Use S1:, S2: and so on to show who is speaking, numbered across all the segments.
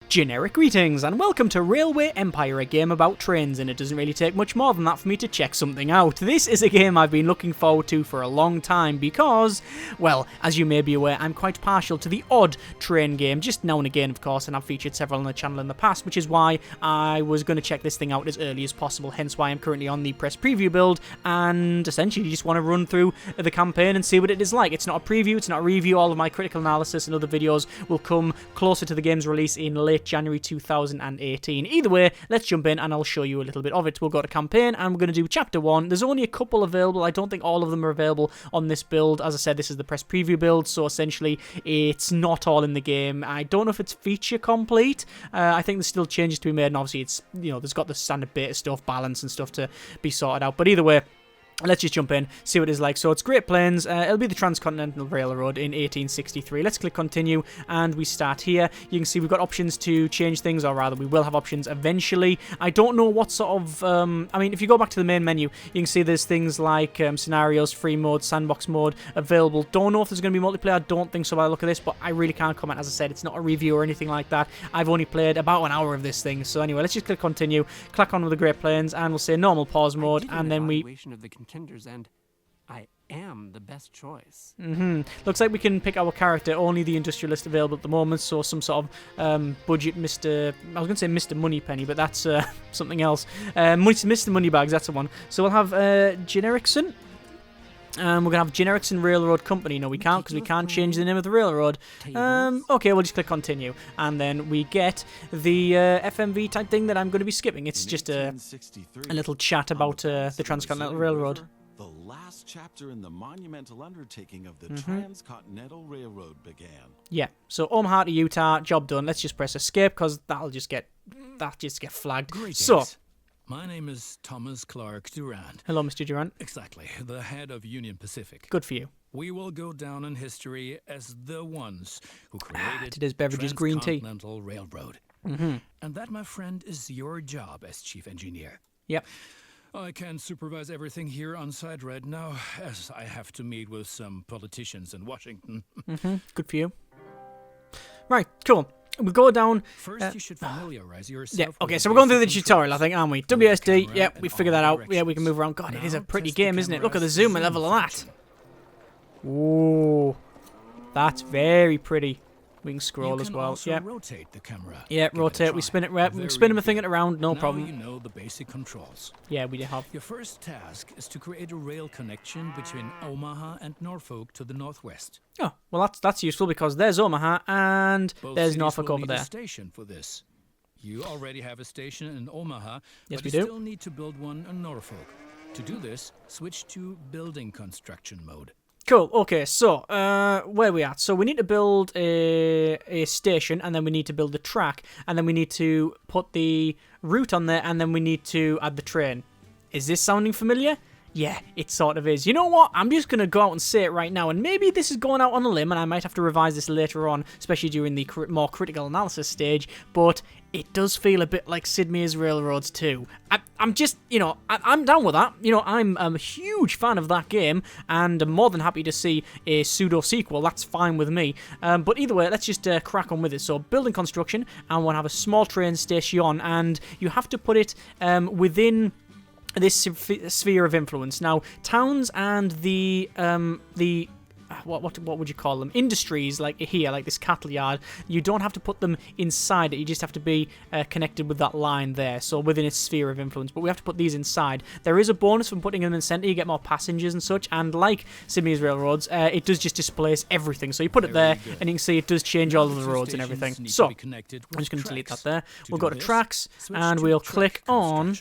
S1: Generic greetings and welcome to Railway Empire, a game about trains, and it doesn't really take much more than that for me to check something out. This is a game I've been looking forward to for a long time because, well, as you may be aware, I'm quite partial to the odd train game, just now and again of course, and I've featured several on the channel in the past, which is why I was going to check this thing out as early as possible, hence why I'm currently on the press preview build, and essentially just want to run through the campaign and see what it is like. It's not a preview, it's not a review, all of my critical analysis and other videos will come closer to the game's release in late January 2018. Either way, let's jump in and I'll show you a little bit of it. We'll go to campaign and we're going to do chapter 1. There's only a couple available. I don't think all of them are available on this build. As I said, this is the press preview build, so essentially it's not all in the game. I don't know if it's feature complete. I think there's still changes to be made, and obviously it's, you know, there's got the standard beta stuff, balance and stuff to be sorted out. But either way, let's just jump in, see what it's like. So it's Great Plains, it'll be the Transcontinental Railroad in 1863. Let's click continue and we start here. You can see we've got options to change things, or rather we will have options eventually. I don't know what sort of, I mean, if you go back to the main menu, you can see there's things like scenarios, free mode, sandbox mode available. Don't know if there's going to be multiplayer, I don't think so by the look of this, but I really can't comment. As I said, it's not a review or anything like that. I've only played about an hour of this thing. So anyway, let's just click continue, click on with the Great Plains, and we'll say normal pause mode, and then we...
S2: contenders, and I am the best choice.
S1: Looks like we can pick our character, only the industrialist available at the moment, so some sort of budget Mr... I was going to say Mr. Moneypenny, but that's something else. Mr. Moneybags, that's the one. So we'll have Generickson. We're going to have Generickson Railroad Company. No, we can't, because we can't change the name of the railroad. Okay, we'll just click continue. And then we get the FMV type thing that I'm going to be skipping. It's just a little chat about the Transcontinental Railroad.
S3: The last chapter in the monumental undertaking of the Transcontinental Railroad began.
S1: Yeah, so Omaha to Utah, job done. Let's just press escape, because that'll just get flagged.
S4: Greetings.
S1: So,
S4: my name is Thomas Clark Durant.
S1: hello, Mr. Durant.
S4: Exactly, the head of Union Pacific.
S1: Good for you.
S4: We will go down in history as the ones who created
S1: Today's beverage is green tea.
S4: Transcontinental Railroad. And that, my friend, is your job as chief engineer.
S1: Yep.
S4: I can't supervise everything here on site right now, as I have to meet with some politicians in Washington.
S1: Good for you. Right, cool. We'll go down...
S4: First, you should familiarize yourself.
S1: Yeah,
S4: with
S1: okay,
S4: the
S1: so we're going through the
S4: basic
S1: tutorial, I
S4: controls.
S1: think, aren't we? WSD,
S4: camera
S1: yeah,
S4: in
S1: we figured
S4: all
S1: that out. Yeah, we
S4: directions.
S1: can move around. God, it is a
S4: Now
S1: pretty
S4: test the
S1: game, isn't it?
S4: camera
S1: Look at the
S4: as
S1: zoom
S4: zoom
S1: level of that.
S4: function.
S1: Ooh, that's very pretty. We can scroll
S4: You
S1: as
S4: can
S1: well.
S4: also
S1: Yeah,
S4: rotate the camera.
S1: yeah,
S4: Give it a
S1: rotate. We
S4: try.
S1: spin it. We
S4: Very
S1: spin the thing
S4: good.
S1: around, no
S4: Now
S1: problem.
S4: you know the basic controls.
S1: Yeah, we have.
S4: Your first task is to create a rail connection between Omaha and Norfolk to the northwest.
S1: Oh, well, that's useful because there's Omaha and
S4: Both
S1: there's
S4: cities
S1: Norfolk
S4: will
S1: over
S4: need a
S1: there.
S4: station for this. You already have a station in Omaha,
S1: Yes,
S4: but
S1: we
S4: you
S1: do.
S4: still need to build one in Norfolk. To do this, switch to building construction mode.
S1: Cool. Okay, so where are we at? So we need to build a station, and then we need to build the track, and then we need to put the route on there, and then we need to add the train. Is this sounding familiar? Yeah, it sort of is. You know what? I'm just going to go out and say it right now, and maybe this is going out on a limb, and I might have to revise this later on, especially during the more critical analysis stage, but it does feel a bit like Sid Meier's Railroads 2. I'm just, you know, I'm down with that. You know, I'm a huge fan of that game, and I'm more than happy to see a pseudo-sequel. That's fine with me. But either way, let's just crack on with it. So, building construction, and we'll have a small train station, and you have to put it within this sphere of influence. Now, towns and the what would you call them? Industries like here, like this cattle yard. You don't have to put them inside it. You just have to be connected with that line there. So within its sphere of influence. But we have to put these inside. There is a bonus from putting them in the center. You get more passengers and such. And like Sydney's Railroads, it does just displace everything. So you put it there, and you can see it does change all of the roads and everything. So I'm just going to delete that there. We'll go to tracks, and we'll click on.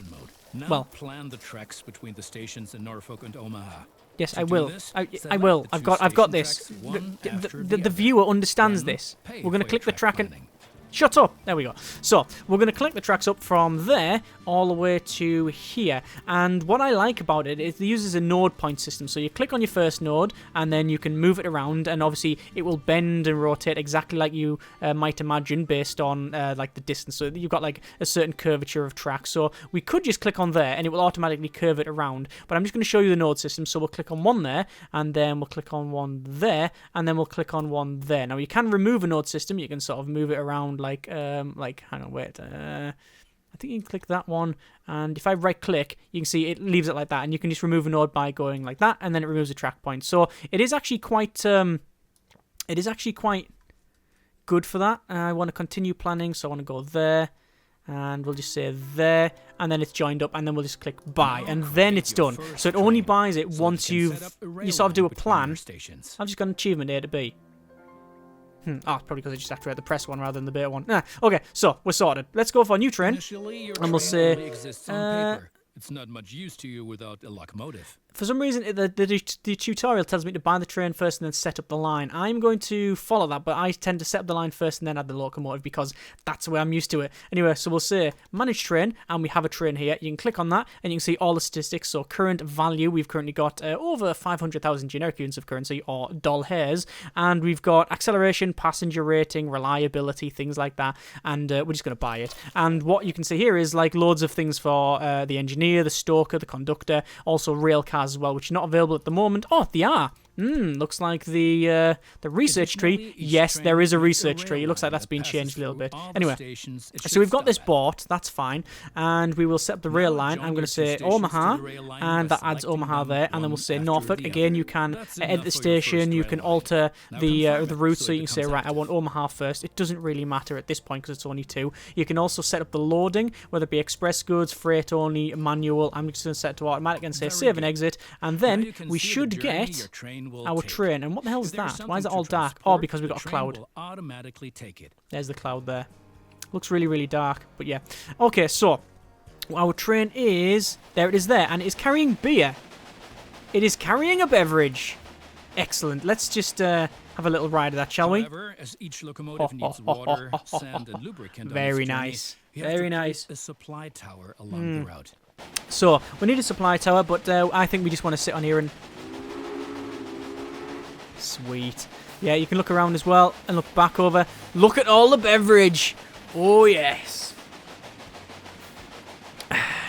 S4: Now
S1: Well,
S4: plan the tracks between the stations in Norfolk and Omaha.
S1: yes,
S4: To
S1: I
S4: do
S1: will.
S4: this,
S1: I
S4: select
S1: will.
S4: the
S1: I've
S4: two
S1: got
S4: station
S1: this.
S4: tracks, one after
S1: The
S4: other.
S1: viewer understands
S4: Then
S1: this.
S4: pay
S1: We're going to
S4: for
S1: click
S4: your
S1: the track and.
S4: planning.
S1: Shut up! There we go. So, we're going to click the tracks up from there all the way to here. And what I like about it is it uses a node point system. So you click on your first node, and then you can move it around, and obviously it will bend and rotate exactly like you might imagine based on like the distance. So you've got like a certain curvature of track. So we could just click on there, and it will automatically curve it around. But I'm just going to show you the node system. So we'll click on one there, and then we'll click on one there, and then we'll click on one there. Now you can remove a node system. You can sort of move it around around like hang on, wait. I think you can click that one, and if I right click, you can see it leaves it like that, and you can just remove a node by going like that, and then it removes a track point. So it is actually quite good for that. I want to continue planning, so I want to go there, and we'll just say there, and then it's joined up, and then we'll just click buy, and then it's done. So it only buys it once you sort of do a plan. I've just got an achievement A to B. Oh, probably because I just have to read the press one rather than the beta one. Okay, so we're sorted. Let's go for a new train, and we'll say
S4: it's not much use to you without a locomotive.
S1: For some reason, the tutorial tells me to buy the train first and then set up the line. I'm going to follow that, but I tend to set up the line first and then add the locomotive because that's the way I'm used to it. Anyway, so we'll say manage train, and we have a train here. You can click on that, and you can see all the statistics. So current value, we've currently got over 500,000 generic units of currency, or doll hairs, and we've got acceleration, passenger rating, reliability, things like that, and we're just going to buy it. And what you can see here is like loads of things for the engineer, the stoker, the conductor, also rail cars as well, which are not available at the moment. Oh, they are. Looks like the research tree. Yes, there is a research tree. It looks like that's been changed a little bit. Anyway, so we've got this bought. That's fine. And we will set up the rail line. I'm going to say Omaha, and that adds Omaha there. And then we'll say Norfolk. Again, you can edit the station. You can alter the route. So you can say, right, I want Omaha first. It doesn't really matter at this point because it's only 2. You can also set up the loading, whether it be express goods, freight only, manual. I'm just going to set it to automatic and say save and exit. And then we should get our train. And what the hell is that? Why is it all dark? Oh, because we got a cloud.
S4: Automatically take it.
S1: There's the cloud there. Looks really, really dark, but yeah. Okay, so our train is there. It is there, and it is carrying beer. It is carrying a beverage. Excellent. Let's just have a little ride of that, shall we?
S4: However, as each locomotive needs water, sand, and lubricant,
S1: very nice. Very nice.
S4: A supply tower along the route.
S1: So we need a supply tower, but I think we just want to sit on here and. Sweet. Yeah, you can look around as well and look back over. Look at all the beverage. Oh, yes.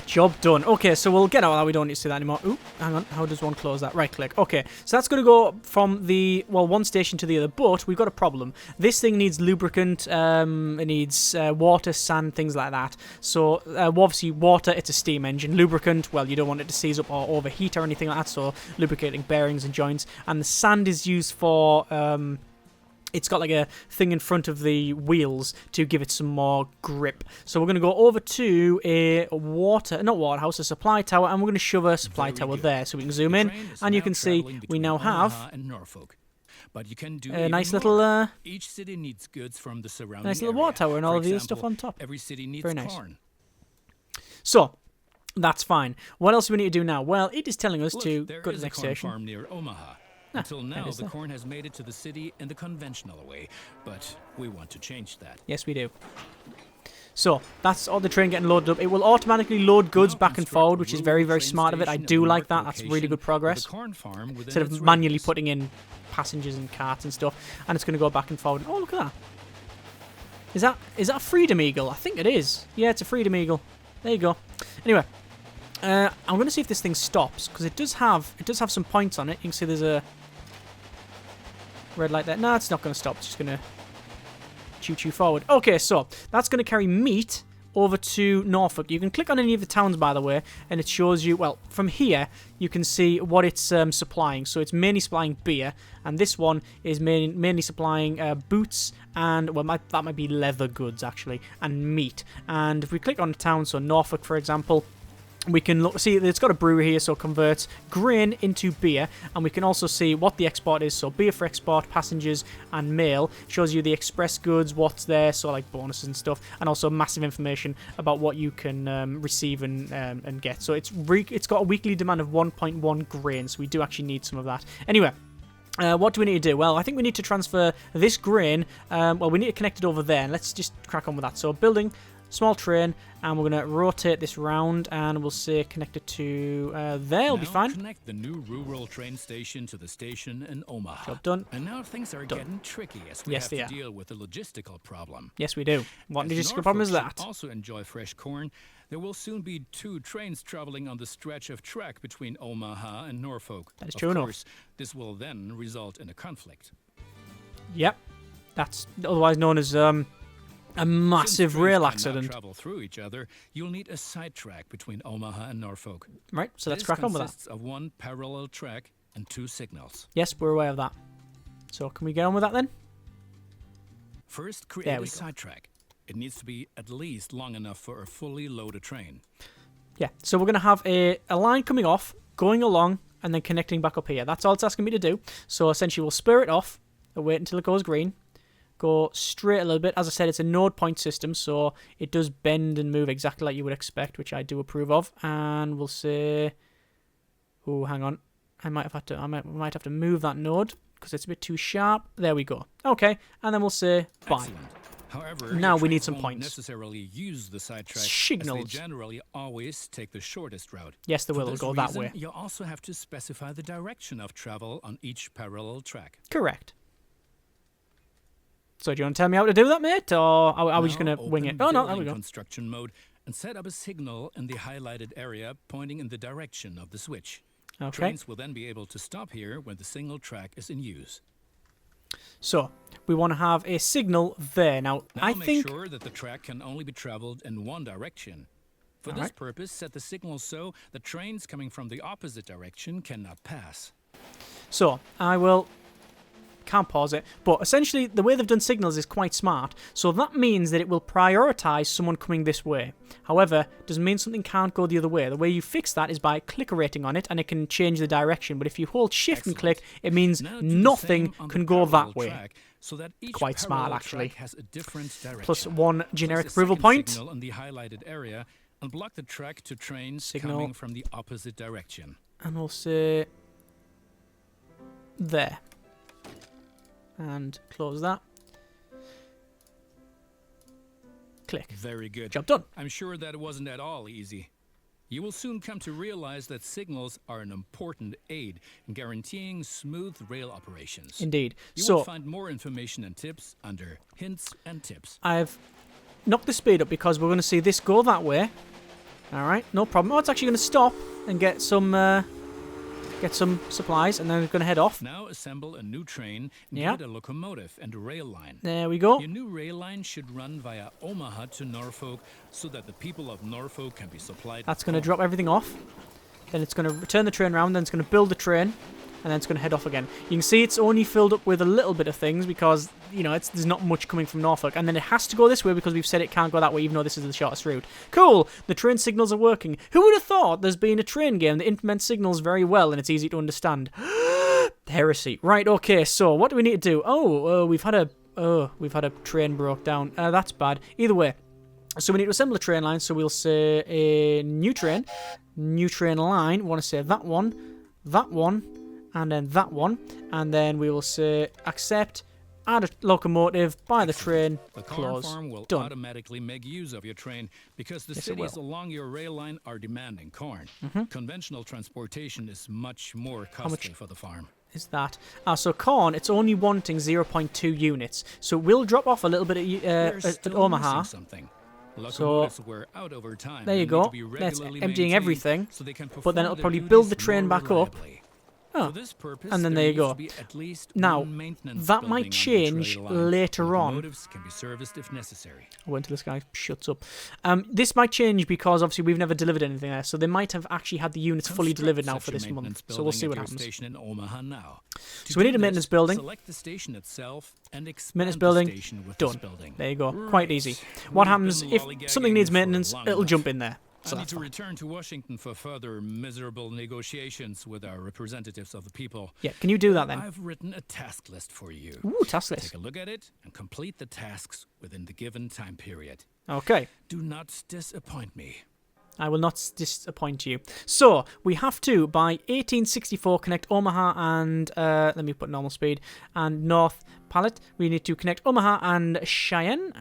S1: Job done. Okay, so we'll get out of that. We don't need to see that anymore. Ooh, hang on. How does one close that? Right click. Okay, so that's going to go from the, one station to the other, but we've got a problem. This thing needs lubricant. It needs water, sand, things like that. So, obviously, water, it's a steam engine. Lubricant, well, you don't want it to seize up or overheat or anything like that, so lubricating bearings and joints. And the sand is used for... it's got like a thing in front of the wheels to give it some more grip. So we're going to go over to a a supply tower, and we're going to shove a supply tower there. So we can zoom in, and you can see we now have
S4: but you can do
S1: a nice little
S4: each city needs goods from the surrounding
S1: nice little water tower and all of the other stuff on top.
S4: Every city needs
S1: very nice.
S4: corn.
S1: So that's fine. What else do we need to do now? Well, it is telling us to go to the next station.
S4: Farm near Omaha. Until now, the corn has made it to the city in the conventional way, but we want to change that.
S1: Yes, we do. So, that's all the train getting loaded up. It will automatically load goods back and forward, which is very, very smart of it. I do like that. That's really good progress. Instead of manually putting in passengers and carts and stuff, and it's going to go back and forward. Oh, look at that. Is that a Freedom Eagle? I think it is. Yeah, it's a Freedom Eagle. There you go. Anyway, I'm going to see if this thing stops, because it does have some points on it. You can see there's a red light there. No, it's not going to stop. It's just going to choo-choo forward. Okay, so that's going to carry meat over to Norfolk. You can click on any of the towns, by the way, and it shows you, well, from here, you can see what it's supplying. So it's mainly supplying beer, and this one is mainly supplying boots and, well, that might be leather goods, actually, and meat. And if we click on a town, so Norfolk, for example, we can see it's got a brewery here, so it converts grain into beer, and we can also see what the export is. So beer for export, passengers, and mail. Shows you the express goods, what's there, so like bonuses and stuff, and also massive information about what you can receive and get. So it's got a weekly demand of 1.1 grain, so we do actually need some of that. Anyway. What do we need to do? Well, I think we need to transfer this grain. Well, we need to connect it over there, and let's just crack on with that. So building small train, and we're going to rotate this round, and we'll say connect it to there. It'll be fine.
S4: Connect the new rural train station to the station in Omaha.
S1: Job done.
S4: And now things are getting tricky as we have to deal with a logistical problem.
S1: Yes, we do. What logistical problem is that?
S4: Also enjoy fresh corn. There will soon be 2 trains traveling on the stretch of track between Omaha and Norfolk.
S1: That is true enough.
S4: Of course, this will then result in a conflict.
S1: Yep. That's otherwise known as A massive
S4: Since
S1: rail
S4: trains cannot
S1: accident.
S4: travel through each other, you'll need a sidetrack between Omaha and Norfolk.
S1: Right, so let's
S4: This
S1: crack on with that.
S4: consists of one parallel track and 2 signals.
S1: Yes, we're aware of that. So can we get on with that then?
S4: First,
S1: There
S4: create
S1: we
S4: a
S1: go.
S4: sidetrack. It needs to be at least long enough for a fully loaded train.
S1: Yeah, so we're going to have a line coming off, going along, and then connecting back up here. That's all it's asking me to do. So essentially we'll spur it off, and wait until it goes green, go straight a little bit. As I said, it's a node point system, so it does bend and move exactly like you would expect, which I do approve of. And we'll say, oh, hang on, I might have to move that node because it's a bit too sharp. There we go. Okay, and then we'll say bye.
S4: Excellent. However,
S1: Now
S4: your
S1: we need
S4: trains
S1: some
S4: won't
S1: points.
S4: necessarily use the sidetrack,
S1: Signals.
S4: as they generally always take the shortest route.
S1: Yes, they
S4: For
S1: will. It'll
S4: this
S1: go that
S4: reason,
S1: way.
S4: You also have to specify the direction of travel on each parallel track.
S1: Correct. So do you want to tell me how to do that, mate, or are we just going to wing it? Oh no, there we go.
S4: Construction mode and set up a signal in the highlighted area pointing in the direction of the switch.
S1: Okay.
S4: Trains will then be able to stop here when the single track is in use.
S1: So we want to have a signal there. Now
S4: Now
S1: I
S4: make
S1: think
S4: sure that the track can only be traveled in one direction. For this
S1: Alright.
S4: purpose, set the signal so that trains coming from the opposite direction cannot pass.
S1: so. I will. Can't pause it, but essentially the way they've done signals is quite smart. So that means that it will prioritize someone coming this way. However, doesn't mean something can't go the other way. The way you fix that is by clickerating on it, and it can change the direction. But if you hold Shift and click, it means
S4: Now do the
S1: nothing
S4: same on the
S1: can go
S4: parallel
S1: that way.
S4: track, so that each
S1: Quite smart,
S4: parallel
S1: actually.
S4: track has a different direction.
S1: Plus one generic
S4: Place a
S1: approval
S4: second
S1: point.
S4: Signal in the highlighted area and block the track to trains
S1: Signal.
S4: coming from the opposite direction.
S1: And we'll say there. And close that. Click.
S4: Very good.
S1: Job done.
S4: I'm sure that it wasn't at all easy. You will soon come to realize that signals are an important aid in guaranteeing smooth rail operations.
S1: Indeed.
S4: You
S1: So
S4: will find more information and tips under Hints and Tips.
S1: I've knocked the speed up because we're going to see this go that way. All right, no problem. Oh, it's actually going to stop and get some supplies, and then it's going to head off.
S4: Now assemble a new train and
S1: Yeah.
S4: get a locomotive and a rail line.
S1: There we go.
S4: Your new rail line should run via Omaha to Norfolk so that the people of Norfolk can be supplied.
S1: That's
S4: with
S1: going to
S4: coal.
S1: drop everything off. Then it's going to turn the train around. Then it's going to build the train, and then it's going to head off again. You can see it's only filled up with a little bit of things because, you know, there's not much coming from Norfolk. And then it has to go this way because we've said it can't go that way, even though this is the shortest route. Cool! The train signals are working. Who would have thought there's been a train game that implements signals very well and it's easy to understand? Heresy. Right, okay, so what do we need to do? We've had a train broke down. That's bad. Either way. So we need to assemble a train line, so we'll say a new train line. We want to say that one, and then that one, and then we will say accept, add a locomotive, buy the train,
S4: The car
S1: close,
S4: farm will
S1: done.
S4: automatically make use of your train because the
S1: Yes, it
S4: cities
S1: will.
S4: along your rail line are demanding corn. Conventional transportation is much more
S1: much?
S4: costly for the farm.
S1: Is that? So corn, it's only wanting 0.2 units, so we'll drop off a little bit
S4: We're
S1: at
S4: still
S1: Omaha.
S4: missing something. Locomotives were out over time.
S1: There you
S4: and need
S1: go.
S4: to be
S1: That's
S4: regularly
S1: emptying
S4: maintained
S1: everything,
S4: so they can
S1: but then
S4: perform
S1: it'll
S4: their
S1: probably build the
S4: duties
S1: train
S4: more
S1: back up.
S4: reliably.
S1: Oh,
S4: For this purpose,
S1: and then there you
S4: needs
S1: go.
S4: to be at least
S1: Now,
S4: one maintenance
S1: that
S4: building
S1: might
S4: on each
S1: change
S4: rail line.
S1: later on.
S4: Locomotives can be serviced if necessary.
S1: I wait until this guy shuts up. This might change because obviously we've never delivered anything there, so they might have actually had the units fully delivered now
S4: Construct
S1: for
S4: such a
S1: this month.
S4: maintenance
S1: So we'll
S4: building
S1: see
S4: at
S1: what
S4: your
S1: happens.
S4: Station in Omaha now. To
S1: So we need
S4: do
S1: a maintenance
S4: this,
S1: building.
S4: Select the station itself and expand
S1: Maintenance
S4: the
S1: building,
S4: station with
S1: done.
S4: this building.
S1: There you go. Quite easy. What
S4: We've
S1: happens
S4: been
S1: if
S4: lollygagging
S1: something needs
S4: for
S1: maintenance?
S4: long
S1: It'll
S4: enough.
S1: jump in there. So
S4: I need
S1: that's
S4: to
S1: fine.
S4: return to Washington for further miserable negotiations with our representatives of the people.
S1: Yeah, can you do that then?
S4: I've written a task list for you.
S1: Ooh, task list.
S4: Take a look at it and complete the tasks within the given time period.
S1: Okay.
S4: Do not disappoint me.
S1: I will not disappoint you. So, we have to, by 1864, connect Omaha and, let me put normal speed, and North Pallet. We need to connect Omaha and Cheyenne.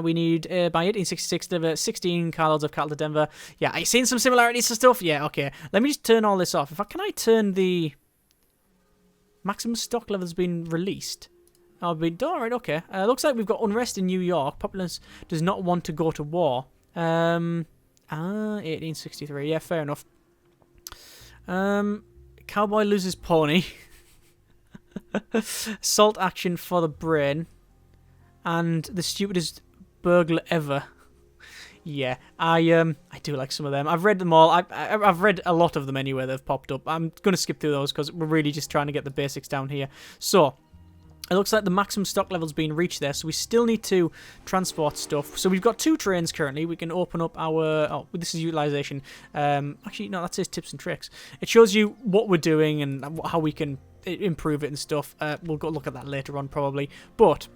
S1: We need, by 1866, deliver 16 carloads of cattle to Denver. Yeah, I seen some similarities to stuff. Yeah, okay. Let me just turn all this off. Can I turn the maximum stock levels been released? Oh, alright, okay. Looks like we've got unrest in New York. Populace does not want to go to war. 1863. Yeah, fair enough. Cowboy loses pony. Salt action for the brain. And the stupidest burglar ever. Yeah, I do like some of them. I've read them all. I've read a lot of them anyway. They've popped up. I'm going to skip through those because we're really just trying to get the basics down here. So, it looks like the maximum stock level's been reached there, so we still need to transport stuff. So we've got 2 trains currently. We can open up our... Oh, this is utilization. Actually, no, that says tips and tricks. It shows you what we're doing and how we can improve it and stuff. We'll go look at that later on probably. But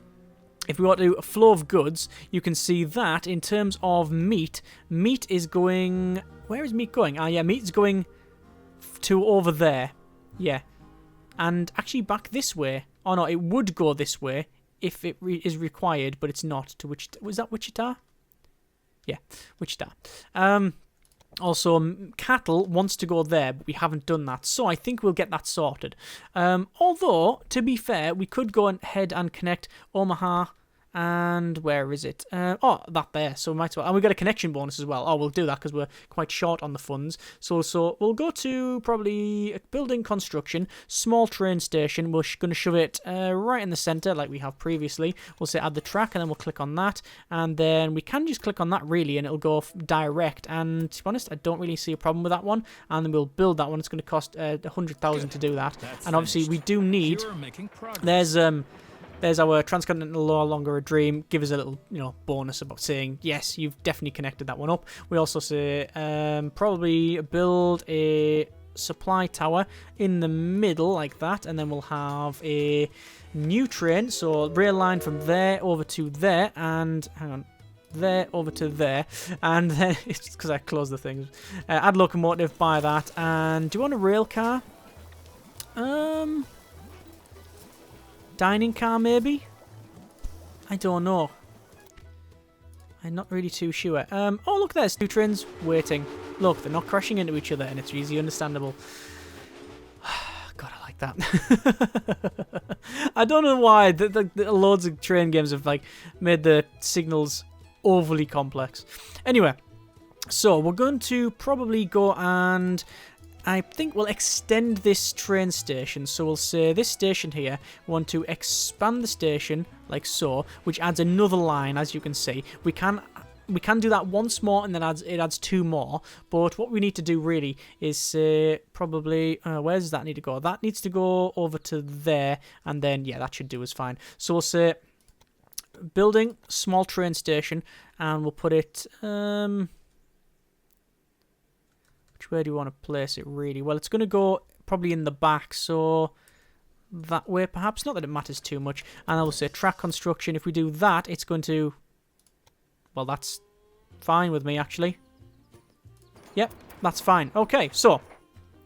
S1: if we want to do a flow of goods, you can see that in terms of meat, meat is going... Where is meat going? Ah, yeah, meat is going to over there. Yeah. And actually back this way. Oh, no, it would go this way if it is required, but it's not. To Wichita. Was that Wichita? Yeah, Wichita. Also, cattle wants to go there, but we haven't done that. So I think we'll get that sorted. Although, to be fair, we could go ahead and connect Omaha. And where is it? Oh, that there. So we might as well. And we got a connection bonus as well. Oh, we'll do that because we're quite short on the funds. So we'll go to probably building construction, small train station. We're going to shove it right in the center like we have previously. We'll say add the track and then we'll click on that. And then we can just click on that really and it'll go direct. And to be honest, I don't really see a problem with that one. And then we'll build that one. It's going to cost 100,000 to do that.
S4: That's
S1: and obviously
S4: finished.
S1: we do need...
S4: You're making progress.
S1: There's our transcontinental no longer a dream. Give us a little, bonus about saying yes, you've definitely connected that one up. We also say probably build a supply tower in the middle like that, and then we'll have a new train. So rail line from there over to there, and hang on. There over to there, and then it's because I closed the things. Add locomotive, buy that, and do you want a rail car? Dining car, maybe? I don't know. I'm not really too sure. Oh, look, there's 2 trains waiting. Look, they're not crashing into each other, and it's easily understandable. God, I like that. I don't know why. The loads of train games have made the signals overly complex. Anyway, so we're going to probably go and... I think we'll extend this train station. So we'll say this station here, we want to expand the station like so, which adds another line, as you can see. We can do that once more and then it adds 2 more. But what we need to do really is say probably, where does that need to go? That needs to go over to there, and then, yeah, that should do us fine. So we'll say building small train station, and we'll put it... where do you want to place it really? Well, it's going to go probably in the back, so that way perhaps. Not that it matters too much. And I will say track construction. If we do that, it's going to... Well, that's fine with me, actually. Yep, that's fine. Okay, so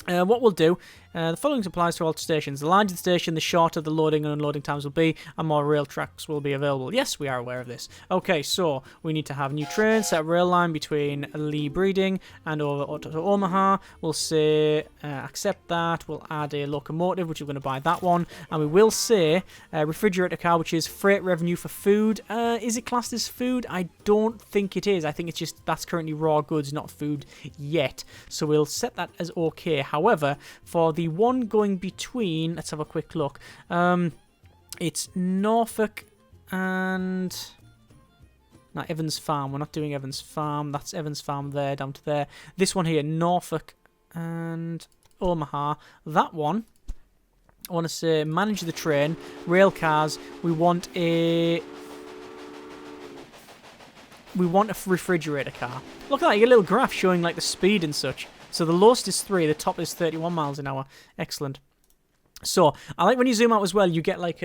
S1: what we'll do... the following applies to all stations. The larger the station, the shorter the loading and unloading times will be, and more rail tracks will be available. Yes, we are aware of this. Okay, so we need to have new trains, set a rail line between Lee Breeding and over to Omaha. We'll say accept that. We'll add a locomotive, which we're going to buy that one. And we will say refrigerator car, which is freight revenue for food. Is it classed as food? I don't think it is. I think it's just that's currently raw goods, not food yet. So we'll set that as okay. However, for the one going between, let's have a quick look. It's Norfolk and not Evans Farm. We're not doing Evans Farm. That's Evans Farm there, down to there. This one here, Norfolk and Omaha. That one, I want to say manage the train, rail cars. We want a refrigerator car. Look at that, you get a little graph showing the speed and such. So the lowest is 3, the top is 31 miles an hour. Excellent. So I like when you zoom out as well, you get like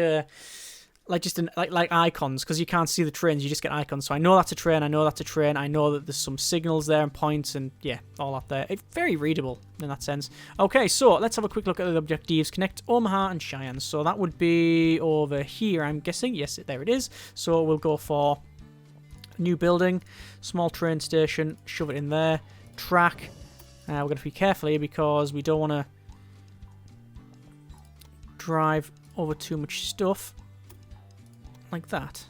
S1: icons, because you can't see the trains, you just get icons. So I know that's a train, I know that's a train, I know that there's some signals there and points and yeah, all that there. It's very readable in that sense. Okay, so let's have a quick look at the objectives. Connect Omaha and Cheyenne. So that would be over here, I'm guessing. Yes, there it is. So we'll go for new building, small train station, shove it in there, track. We're going to be careful here because we don't want to drive over too much stuff like that.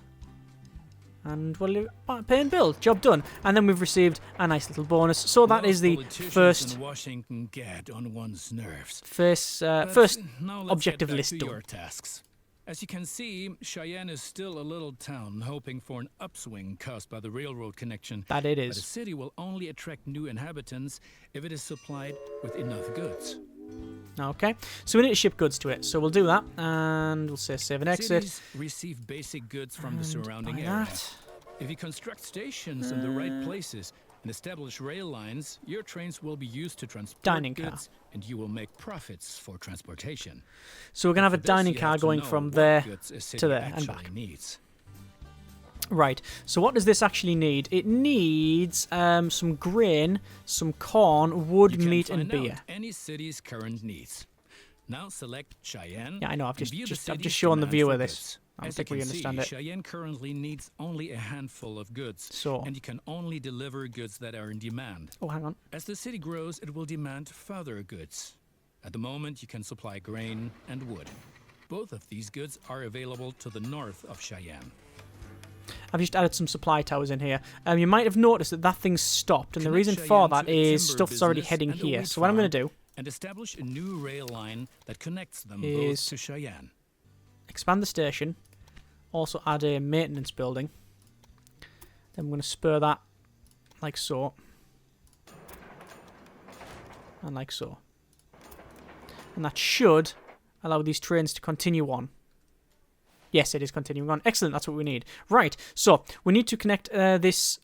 S1: And well, pay and build, job done. And then we've received a nice little bonus. So that is the first
S4: in Washington get on one's nerves.
S1: first
S4: Now let's
S1: objective
S4: get back
S1: list
S4: to
S1: done.
S4: your tasks. As you can see, Cheyenne is still a little town hoping for an upswing caused by the railroad connection.
S1: That it
S4: But a
S1: is.
S4: city will only attract new inhabitants if it is supplied with enough goods.
S1: Okay, so we need to ship goods to it. So we'll do that, and we'll say save and exit.
S4: Cities receive basic goods from the
S1: And
S4: surrounding
S1: buy
S4: area.
S1: that.
S4: If you construct stations in the right places and establish rail lines, your trains will be used to transport
S1: Dining car.
S4: goods, and you will make profits for transportation.
S1: So we're going to have a
S4: For this,
S1: dining
S4: you
S1: car
S4: have to
S1: going
S4: know
S1: from
S4: what
S1: there
S4: goods a city
S1: to there and
S4: actually
S1: back.
S4: needs.
S1: Right, so what does this actually need? It needs some grain, some corn, wood,
S4: You can
S1: meat, and
S4: find
S1: beer.
S4: out any city's current needs. Now select Cheyenne.
S1: Yeah, I know, I've
S4: and view the
S1: I've
S4: city's
S1: just shown the
S4: demand
S1: viewer
S4: for
S1: this.
S4: goods.
S1: I don't
S4: As
S1: think
S4: you
S1: we
S4: can
S1: understand
S4: see,
S1: it.
S4: Cheyenne currently needs only a handful of goods,
S1: So,
S4: and you can only deliver goods that are in demand.
S1: oh, hang on.
S4: As the city grows, it will demand further goods. At the moment, you can supply grain and wood. Both of these goods are available to the north of Cheyenne.
S1: I've just added some supply towers in here. You might have noticed that that thing's stopped, and the
S4: Connect
S1: reason for
S4: Cheyenne
S1: that
S4: to a
S1: is
S4: timber
S1: stuff's already
S4: business
S1: heading
S4: and a
S1: here.
S4: wheat
S1: So what I'm going to
S4: farm,
S1: do
S4: and establish a new rail line that connects them
S1: is-
S4: both to Cheyenne.
S1: expand the station, also add a maintenance building. Then I'm going to spur that like so. And like so. And that should allow these trains to continue on. Yes, it is continuing on. Excellent, that's what we need. Right, so we need to connect this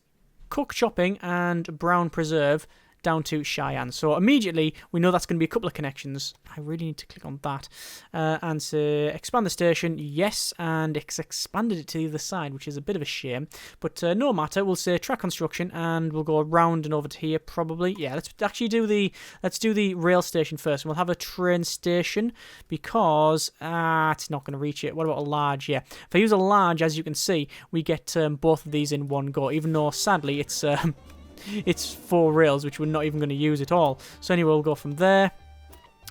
S1: cook chopping and brown preserve down to Cheyenne. So immediately we know that's going to be a couple of connections. I really need to click on that and say expand the station. Yes, and it's expanded it to the other side, which is a bit of a shame. But no matter. We'll say track construction, and we'll go around and over to here probably. Yeah, let's actually do the rail station first. And we'll have a train station because it's not going to reach it. What about a large? Yeah, if I use a large, as you can see, we get both of these in one go. Even though sadly it's. It's 4 rails, which we're not even going to use at all. So anyway, we'll go from there,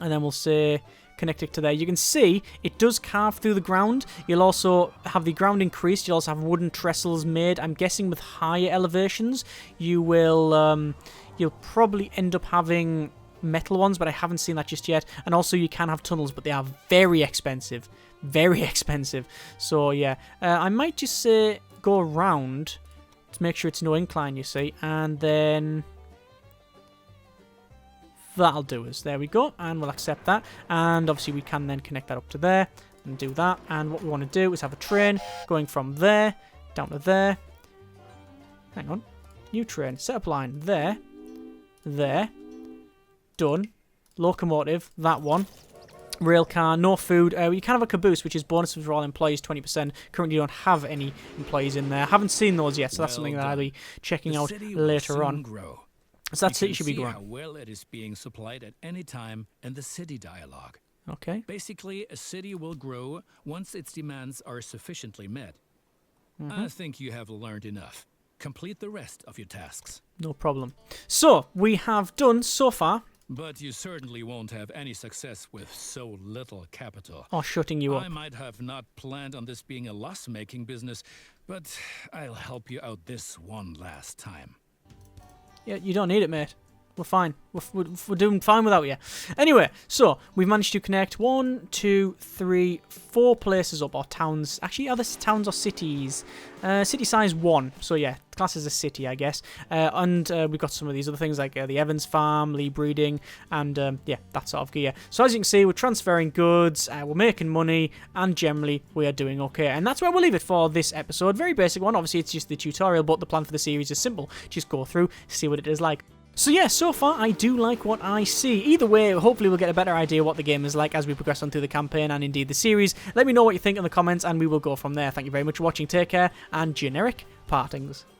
S1: and then we'll say connect it to there. You can see it does carve through the ground. You'll also have the ground increased. You'll also have wooden trestles made. I'm guessing with higher elevations, you will you'll probably end up having metal ones, but I haven't seen that just yet. And also you can have tunnels, but they are very expensive. Very expensive. So yeah, I might just say go around to make sure it's no incline, you see, and then that'll do us. There we go, and we'll accept that, and obviously we can then connect that up to there and do that. And what we want to do is have a train going from there down to there. Hang on, new train, set up line there, done. Locomotive, that one. Rail car, no food. You can have a caboose, which is bonuses for all employees, 20%. Currently, you don't have any employees in there. Haven't seen those yet, so that's something that I'll be checking out later on.
S4: Grow.
S1: So that city
S4: You
S1: should
S4: can
S1: be
S4: see
S1: growing.
S4: how well it is being supplied at any time in the city dialogue.
S1: Okay.
S4: Basically, a city will grow once its demands are sufficiently met.
S1: Mm-hmm.
S4: I think you have learned enough. Complete the rest of your tasks.
S1: No problem. So, we have done so far.
S4: But you certainly won't have any success with so little capital.
S1: Oh, shutting you up.
S4: I might have not planned on this being a loss-making business, but I'll help you out this one last time.
S1: Yeah, you don't need it, mate. We're fine. We're doing fine without you. Anyway, so we've managed to connect 1, 2, 3, 4 places up, or towns. Actually, are this towns or cities? City size 1. So yeah, class as a city, I guess. And we've got some of these other things like the Evans Farm, Lee Breeding, and yeah, that sort of gear. So as you can see, we're transferring goods, we're making money, and generally we are doing okay. And that's where we'll leave it for this episode. Very basic one. Obviously, it's just the tutorial, but the plan for the series is simple. Just go through, see what it is like. So yeah, so far I do like what I see. Either way, hopefully we'll get a better idea what the game is like as we progress on through the campaign and indeed the series. Let me know what you think in the comments and we will go from there. Thank you very much for watching, take care, and generic partings.